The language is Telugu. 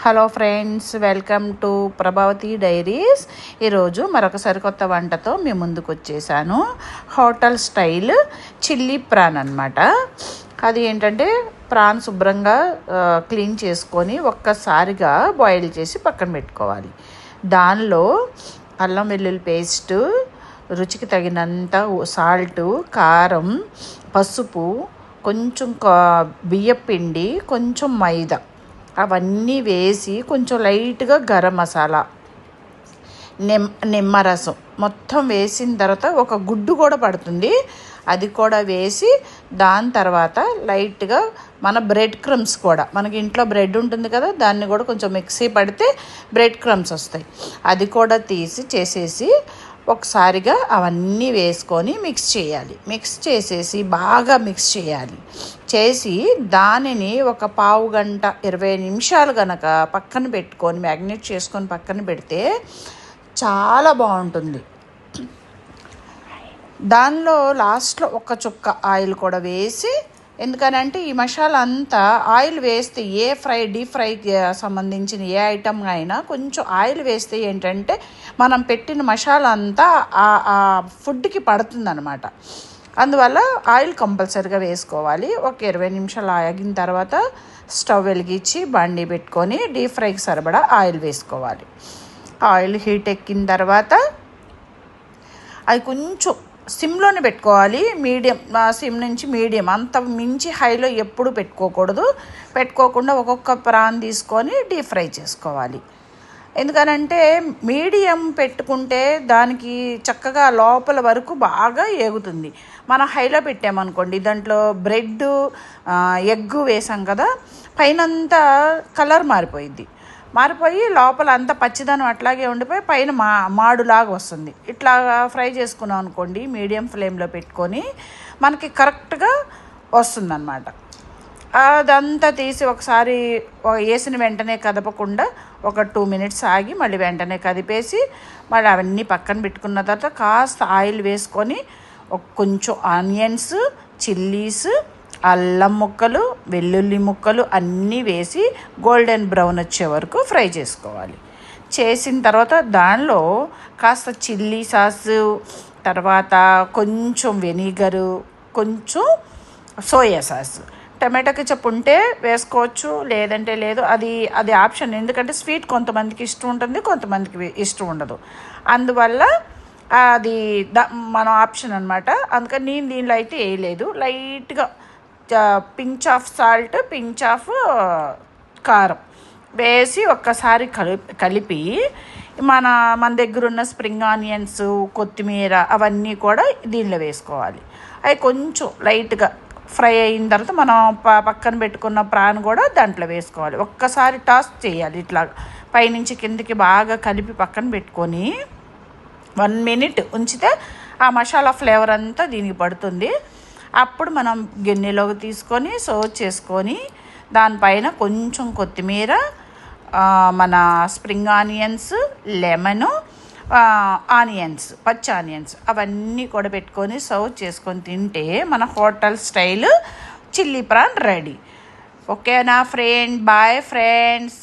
Hello friends, welcome to Prabhavati diaries. ఈరోజు మరొక సరికొత్త వంటతో మీ ముందుకు వచ్చేసాను. హోటల్ స్టైల్ చిల్లీ ప్రాన్ అన్నమాట. అది ఏంటంటే ప్రాన్ శుభ్రంగా క్లీన్ చేసుకొని ఒక్కసారిగా బాయిల్ చేసి పక్కన పెట్టుకోవాలి. దానిలో అల్లం వెల్లుల్లి పేస్టు, రుచికి తగినంత సాల్టు, కారం, పసుపు, కొంచెం బియ్యపిండి, కొంచెం మైదా అవన్నీ వేసి కొంచెం లైట్గా గరం మసాలా, నిమ్మరసం మొత్తం వేసిన తర్వాత ఒక గుడ్డు కూడా పడుతుంది, అది కూడా వేసి దాని తర్వాత లైట్గా మన బ్రెడ్ క్రమ్స్ కూడా, మనకి ఇంట్లో బ్రెడ్ ఉంటుంది కదా, దాన్ని కూడా కొంచెం మిక్సీ పడితే బ్రెడ్ క్రమ్స్ వస్తాయి, అది కూడా తీసి చేసేసి ఒకసారిగా అవన్నీ వేసుకొని మిక్స్ చేయాలి. మిక్స్ చేసేసి బాగా మిక్స్ చేయాలి. చేసి దానిని ఒక పావు గంట 20 నిమిషాలు కనుక పక్కన పెట్టుకొని మ్యాగ్నేట్ చేసుకొని పక్కన పెడితే చాలా బాగుంటుంది. దానిలో లాస్ట్లో ఒక చుక్క ఆయిల్ కూడా వేసి, ఎందుకనంటే ఈ మసాలా అంతా ఆయిల్ వేస్తే డీప్ ఫ్రైకి సంబంధించిన ఏ ఐటమ్ అయినా కొంచెం ఆయిల్ వేస్తే ఏంటంటే మనం పెట్టిన మసాలా అంతా ఆ ఫుడ్కి పడుతుందన్నమాట. అందువల్ల ఆయిల్ కంపల్సరీగా వేసుకోవాలి. ఒక 20 నిమిషాలు ఆగిన తర్వాత స్టవ్ వెలిగించి బండి పెట్టుకొని డీప్ ఫ్రైకి సరిపడా ఆయిల్ వేసుకోవాలి. ఆయిల్ హీట్ ఎక్కిన తర్వాత అది కొంచెం సిమ్లోనే పెట్టుకోవాలి. సిమ్ నుంచి మీడియం, అంత మించి హైలో ఎప్పుడు పెట్టుకోకుండా ఒక్కొక్క ప్రాన్ తీసుకొని డీప్ ఫ్రై చేసుకోవాలి. ఎందుకనంటే మీడియం పెట్టుకుంటే దానికి చక్కగా లోపల వరకు బాగా ఏగుతుంది. మనం హైలో పెట్టామనుకోండి, దాంట్లో బ్రెడ్, ఎగ్ వేసాం కదా, పైనంతా కలర్ మారిపోయి లోపల అంతా పచ్చిదనం అట్లాగే ఉండిపోయి పైన మాడులాగా వస్తుంది. ఇట్లా ఫ్రై చేసుకున్నాం అనుకోండి, మీడియం ఫ్లేమ్లో పెట్టుకొని మనకి కరెక్ట్గా వస్తుందన్నమాట. అదంతా తీసి ఒకసారి వేసిన వెంటనే కదపకుండా ఒక 2 మినిట్స్ ఆగి మళ్ళీ వెంటనే కదిపేసి మళ్ళీ అవన్నీ పక్కన పెట్టుకున్న తర్వాత కాస్త ఆయిల్ వేసుకొని కొంచెం ఆనియన్స్, చిల్లీస్, అల్లం ముక్కలు, వెల్లుల్లి ముక్కలు అన్నీ వేసి గోల్డెన్ బ్రౌన్ వచ్చే వరకు ఫ్రై చేసుకోవాలి. చేసిన తర్వాత దానిలో కాస్త చిల్లీ సాసు, తర్వాత కొంచెం వెనిగరు, కొంచెం సోయా సాస్, టమాటో కెచప్ ఉంటే వేసుకోవచ్చు, లేదంటే లేదు. అది ఆప్షన్. ఎందుకంటే స్వీట్ కొంతమందికి ఇష్టం ఉంటుంది, కొంతమందికి ఇష్టం ఉండదు. అందువల్ల అది మన ఆప్షన్ అనమాట. అందుకని నేను దీనిలో అయితే వేయలేదు. లైట్గా pinch of salt, pinch of కారం వేసి ఒక్కసారి కలిపి మన దగ్గర ఉన్న స్ప్రింగ్ ఆనియన్స్, కొత్తిమీర అవన్నీ కూడా దీనిలో వేసుకోవాలి. అవి కొంచెం లైట్గా ఫ్రై అయిన తర్వాత మనం పక్కన పెట్టుకున్న ప్రాన్ కూడా దాంట్లో వేసుకోవాలి. ఒక్కసారి టాస్ చేయాలి. ఇట్లా పైనుంచి కిందకి బాగా కలిపి పక్కన పెట్టుకొని 1 మినిట్ ఉంచితే ఆ మసాలా ఫ్లేవర్ అంతా దీనికి పడుతుంది. అప్పుడు మనం గిన్నెలోకి తీసుకొని సర్వ్ చేసుకొని దానిపైన కొంచెం కొత్తిమీర, మన స్ప్రింగ్ ఆనియన్స్, లెమను, ఆనియన్స్, పచ్చి ఆనియన్స్ అవన్నీ కూడా పెట్టుకొని సర్వ్ చేసుకొని తింటే మన hotel style chilli prawn ready. ఓకేనా ఫ్రెండ్? Bye friends.